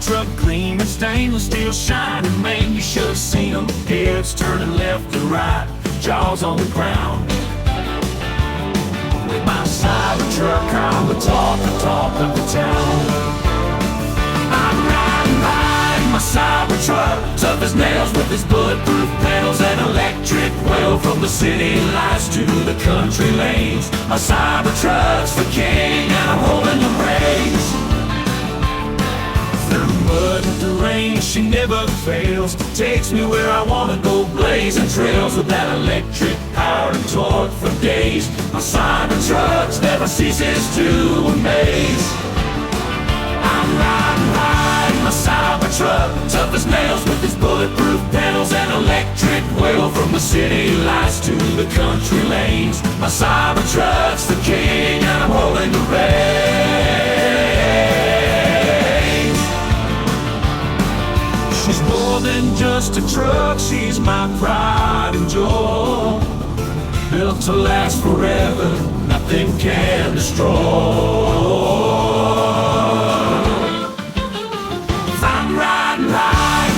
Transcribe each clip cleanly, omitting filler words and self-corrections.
Cybertruck gleaming, stainless steel shining. Man, you should have seen them. Heads turning left to right, jaws on the ground. With my Cybertruck, I'm the talk of the town. I'm riding my Cybertruck, tough as nails with its bulletproof pedals and electric wheel. From the city lights to the country lanes, my Cybertruck's the king and I'm holding the reins. Through mud and the rain, she never fails. Takes me where I wanna go, blazing trails with that electric power and torque for days. My Cybertruck never ceases to amaze. I'm riding my Cybertruck, tough as nails with its bulletproof pedals and electric wheel. From the city lights to the country lanes, my Cybertruck's the king and I'm holding the reins. She's more than just a truck, she's my pride and joy. Built to last forever, nothing can destroy.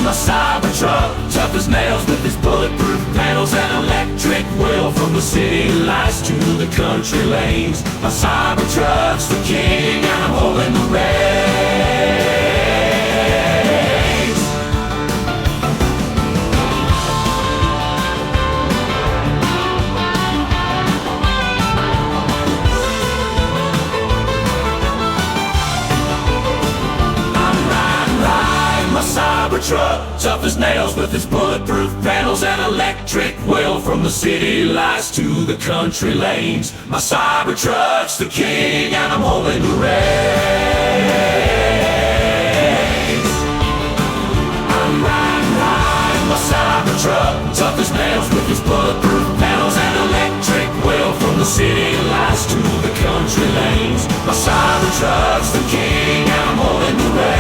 My Cybertruck, tough as nails with its bulletproof pedals and electric wheel. From the city lights to the country lanes, my Cybertruck's the king and I'm holding the reins. Cybertruck, tough as nails with its bulletproof pedals and electric wheel. From the city lights to the country lanes, my Cybertruck's the king and I'm holding the reins. I'm riding my Cybertruck, tough as nails with its bulletproof pedals and electric wheel. From the city lights to the country lanes, my Cybertruck's the king and I'm holding the reins.